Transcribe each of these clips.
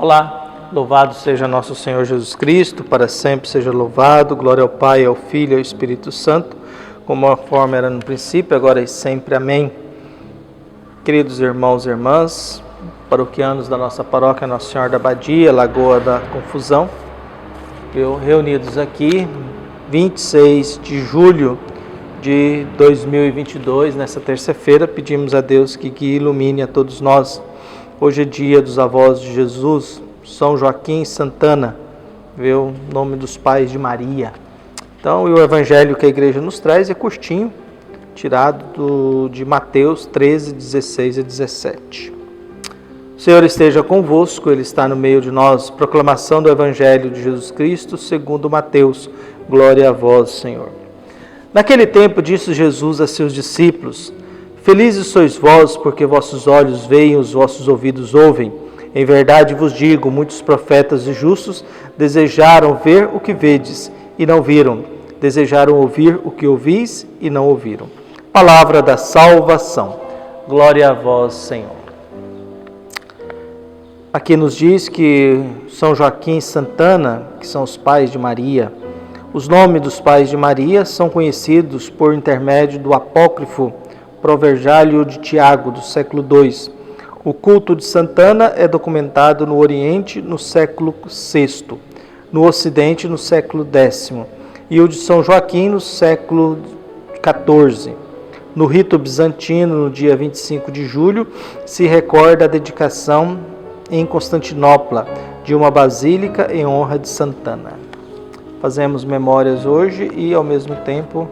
Olá, louvado seja nosso Senhor Jesus Cristo, para sempre seja louvado, glória ao Pai, ao Filho e ao Espírito Santo, como a forma era no princípio, agora e sempre. Amém. Queridos irmãos e irmãs, paroquianos da nossa paróquia Nossa Senhora da Abadia, Lagoa da Confusão, reunidos aqui, 26 de julho de 2022, nessa terça-feira, pedimos a Deus que ilumine a todos nós. Hoje é dia dos avós de Jesus, São Joaquim e Santana, o nome dos pais de Maria. Então, o evangelho que a igreja nos traz é curtinho, tirado de Mateus 13, 16 a 17. O Senhor esteja convosco, Ele está no meio de nós. Proclamação do evangelho de Jesus Cristo, segundo Mateus. Glória a vós, Senhor. Naquele tempo disse Jesus a seus discípulos: Felizes sois vós, porque vossos olhos veem e os vossos ouvidos ouvem. Em verdade vos digo, muitos profetas e justos desejaram ver o que vedes e não viram, desejaram ouvir o que ouvis e não ouviram. Palavra da salvação. Glória a vós, Senhor. Aqui nos diz que São Joaquim e Santana, que são os pais de Maria, os nomes dos pais de Maria são conhecidos por intermédio do apócrifo Proverbiário de Tiago, do século II. O culto de Santana é documentado no Oriente no século VI, no Ocidente no século X, e o de São Joaquim no século XIV. No rito bizantino, no dia 25 de julho, se recorda a dedicação em Constantinopla de uma basílica em honra de Santana. Fazemos memórias hoje e, ao mesmo tempo,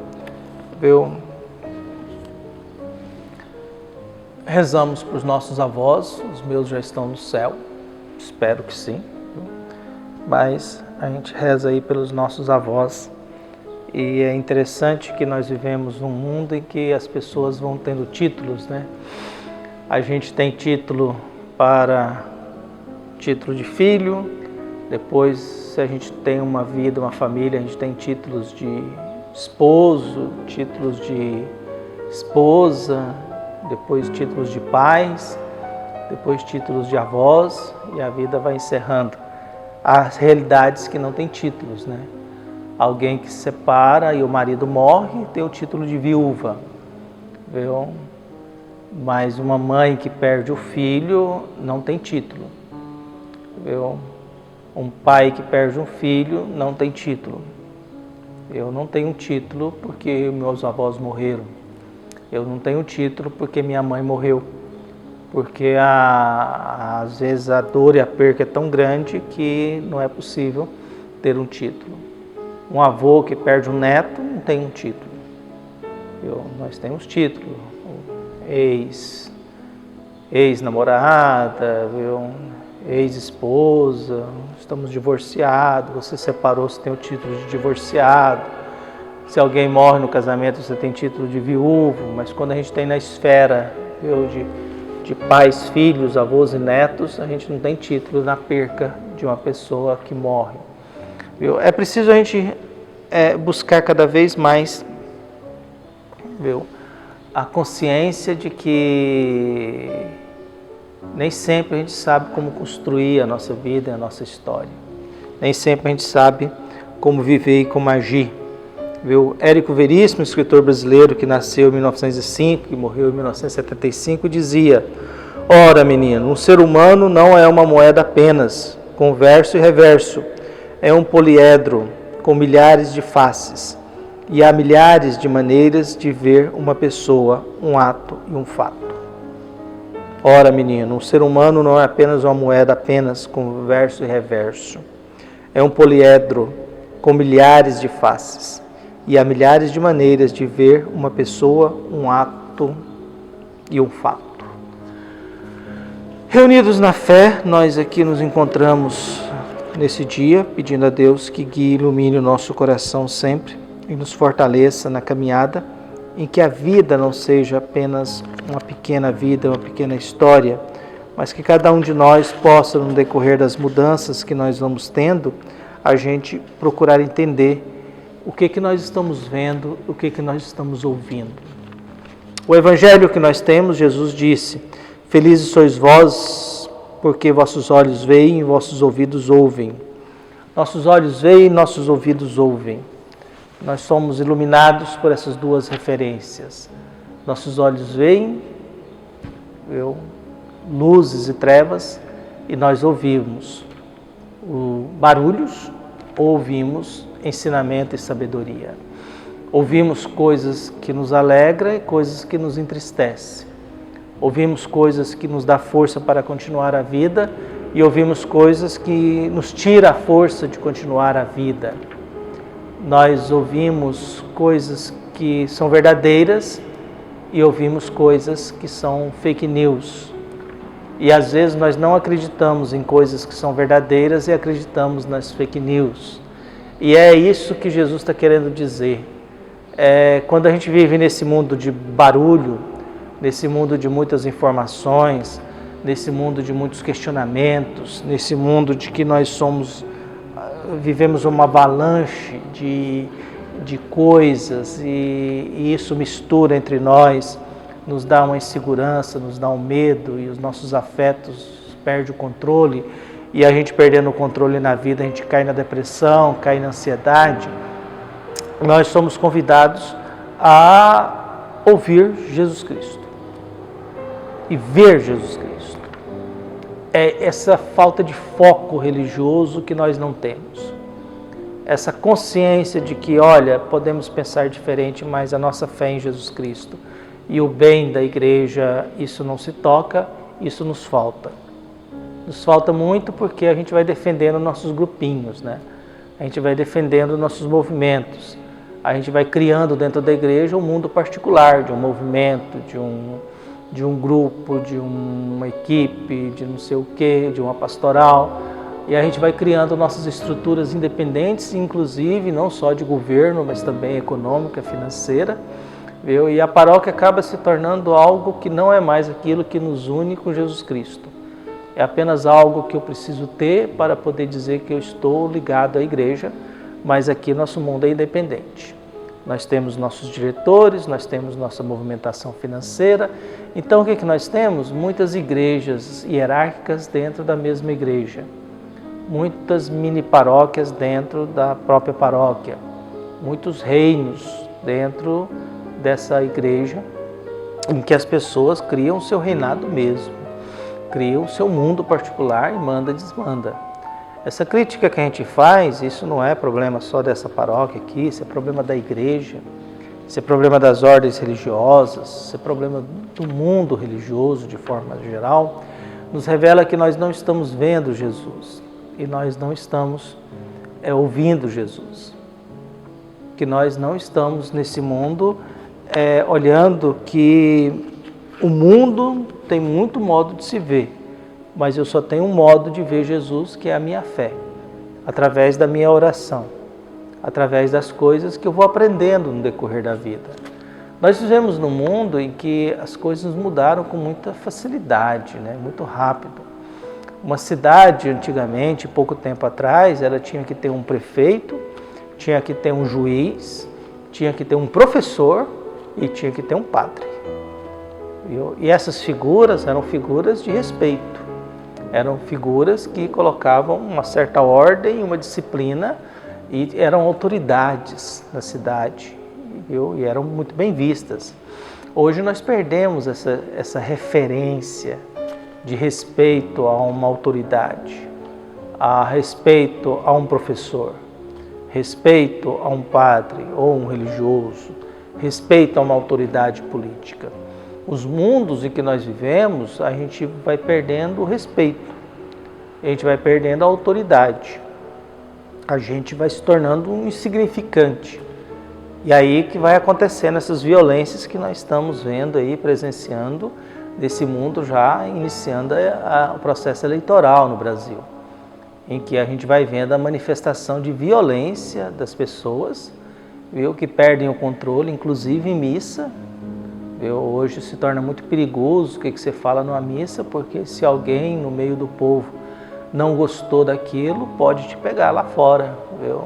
rezamos para os nossos avós. Os meus já estão no céu, espero que sim, mas a gente reza aí pelos nossos avós. E é interessante que nós vivemos num mundo em que as pessoas vão tendo títulos, né? A gente tem título de filho, depois, se a gente tem uma vida, uma família, a gente tem títulos de esposo, títulos de esposa, depois títulos de pais, depois títulos de avós, e a vida vai encerrando. Há realidades que não têm títulos, né? Alguém que se separa e o marido morre tem o título de viúva, viu? Mas uma mãe que perde o filho não tem título, viu? Um pai que perde um filho não tem título. Eu não tenho título porque meus avós morreram. Eu não tenho título porque minha mãe morreu. Porque às vezes a dor e a perca é tão grande que não é possível ter um título. Um avô que perde um neto não tem um título. Nós temos título. Ex-namorada, ex-esposa, estamos divorciados, você separou, você tem o título de divorciado. Se alguém morre no casamento, você tem título de viúvo, mas quando a gente tem na esfera de pais, filhos, avós e netos, a gente não tem título na perca de uma pessoa que morre. É preciso a gente buscar cada vez mais a consciência de que nem sempre a gente sabe como construir a nossa vida e a nossa história. Nem sempre a gente sabe como viver e como agir. Érico Veríssimo, escritor brasileiro que nasceu em 1905 e morreu em 1975, dizia: Ora, menino, um ser humano não é uma moeda apenas, com verso e reverso. É um poliedro com milhares de faces. E há milhares de maneiras de ver uma pessoa, um ato e um fato. Ora, menino, um ser humano não é apenas uma moeda apenas com verso e reverso. É um poliedro com milhares de faces. E há milhares de maneiras de ver uma pessoa, um ato e um fato. Reunidos na fé, nós aqui nos encontramos nesse dia, pedindo a Deus que guie e ilumine o nosso coração sempre e nos fortaleça na caminhada, em que a vida não seja apenas uma pequena vida, uma pequena história, mas que cada um de nós possa, no decorrer das mudanças que nós vamos tendo, a gente procurar entender o que nós estamos vendo, o que nós estamos ouvindo. O evangelho que nós temos, Jesus disse: Felizes sois vós, porque vossos olhos veem e vossos ouvidos ouvem. Nossos olhos veem e nossos ouvidos ouvem. Nós somos iluminados por essas duas referências. Nossos olhos veem, luzes e trevas, e nós ouvimos barulhos, ouvimos ensinamento e sabedoria. Ouvimos coisas que nos alegram e coisas que nos entristecem. Ouvimos coisas que nos dão força para continuar a vida e ouvimos coisas que nos tiram a força de continuar a vida. Nós ouvimos coisas que são verdadeiras e ouvimos coisas que são fake news. E às vezes nós não acreditamos em coisas que são verdadeiras e acreditamos nas fake news. E é isso que Jesus está querendo dizer. Quando a gente vive nesse mundo de barulho, nesse mundo de muitas informações, nesse mundo de muitos questionamentos, nesse mundo de que nós vivemos uma avalanche de coisas e isso mistura entre nós, nos dá uma insegurança, nos dá um medo e os nossos afetos perdem o controle e a gente perdendo o controle na vida, a gente cai na depressão, cai na ansiedade. Nós somos convidados a ouvir Jesus Cristo e ver Jesus Cristo. É essa falta de foco religioso que nós não temos. Essa consciência de que, olha, podemos pensar diferente, mas a nossa fé em Jesus Cristo e o bem da igreja, isso não se toca, isso nos falta. Nos falta muito porque a gente vai defendendo nossos grupinhos, né? A gente vai defendendo nossos movimentos. A gente vai criando dentro da igreja um mundo particular, de um movimento, de um grupo, de uma equipe, de não sei o quê, de uma pastoral. E a gente vai criando nossas estruturas independentes, inclusive não só de governo, mas também econômica, financeira. Viu? E a paróquia acaba se tornando algo que não é mais aquilo que nos une com Jesus Cristo. É apenas algo que eu preciso ter para poder dizer que eu estou ligado à igreja, mas aqui nosso mundo é independente. Nós temos nossos diretores, nós temos nossa movimentação financeira. Então o que nós temos? Muitas igrejas hierárquicas dentro da mesma igreja. Muitas mini paróquias dentro da própria paróquia. Muitos reinos dentro dessa igreja em que as pessoas criam o seu reinado mesmo. Criam o seu mundo particular e manda e desmanda. Essa crítica que a gente faz, isso não é problema só dessa paróquia aqui, isso é problema da igreja, isso é problema das ordens religiosas, isso é problema do mundo religioso de forma geral, nos revela que nós não estamos vendo Jesus e nós não estamos ouvindo Jesus. Que nós não estamos nesse mundo olhando que o mundo tem muito modo de se ver, mas eu só tenho um modo de ver Jesus, que é a minha fé, através da minha oração, através das coisas que eu vou aprendendo no decorrer da vida. Nós vivemos num mundo em que as coisas mudaram com muita facilidade, né? Muito rápido. Uma cidade, antigamente, pouco tempo atrás, ela tinha que ter um prefeito, tinha que ter um juiz, tinha que ter um professor e tinha que ter um padre. E essas figuras eram figuras de respeito. Eram figuras que colocavam uma certa ordem, uma disciplina e eram autoridades na cidade, viu? E eram muito bem vistas. Hoje nós perdemos essa referência de respeito a uma autoridade, a respeito a um professor, respeito a um padre ou um religioso, respeito a uma autoridade política. Os mundos em que nós vivemos, a gente vai perdendo o respeito, a gente vai perdendo a autoridade, a gente vai se tornando um insignificante. E aí que vai acontecendo essas violências que nós estamos vendo aí, presenciando desse mundo já iniciando o processo eleitoral no Brasil, em que a gente vai vendo a manifestação de violência das pessoas, viu, que perdem o controle, inclusive em missa. Hoje se torna muito perigoso o que você fala numa missa, porque se alguém no meio do povo não gostou daquilo, pode te pegar lá fora, viu?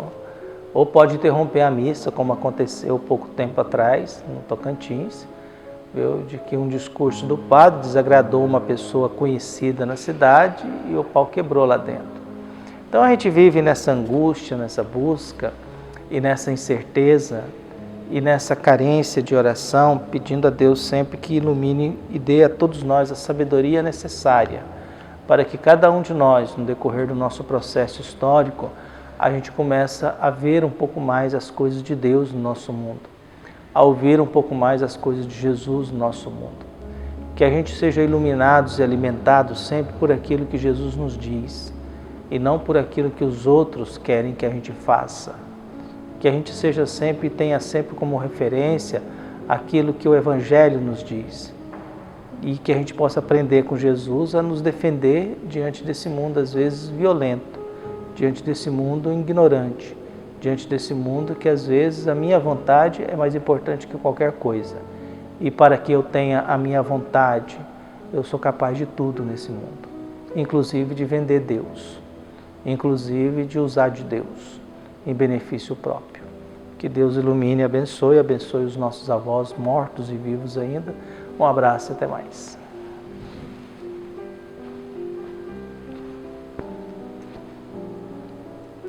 Ou pode interromper a missa, como aconteceu pouco tempo atrás, no Tocantins, viu, de que um discurso do padre desagradou uma pessoa conhecida na cidade e o pau quebrou lá dentro. Então a gente vive nessa angústia, nessa busca e nessa incerteza e nessa carência de oração, pedindo a Deus sempre que ilumine e dê a todos nós a sabedoria necessária para que cada um de nós, no decorrer do nosso processo histórico, a gente começa a ver um pouco mais as coisas de Deus no nosso mundo, a ouvir um pouco mais as coisas de Jesus no nosso mundo. Que a gente seja iluminados e alimentados sempre por aquilo que Jesus nos diz e não por aquilo que os outros querem que a gente faça. Que a gente seja sempre e tenha sempre como referência aquilo que o Evangelho nos diz e que a gente possa aprender com Jesus a nos defender diante desse mundo às vezes violento, diante desse mundo ignorante, diante desse mundo que às vezes a minha vontade é mais importante que qualquer coisa. E para que eu tenha a minha vontade, eu sou capaz de tudo nesse mundo, inclusive de vender Deus, inclusive de usar de Deus em benefício próprio. Que Deus ilumine e abençoe os nossos avós mortos e vivos ainda. Um abraço e até mais.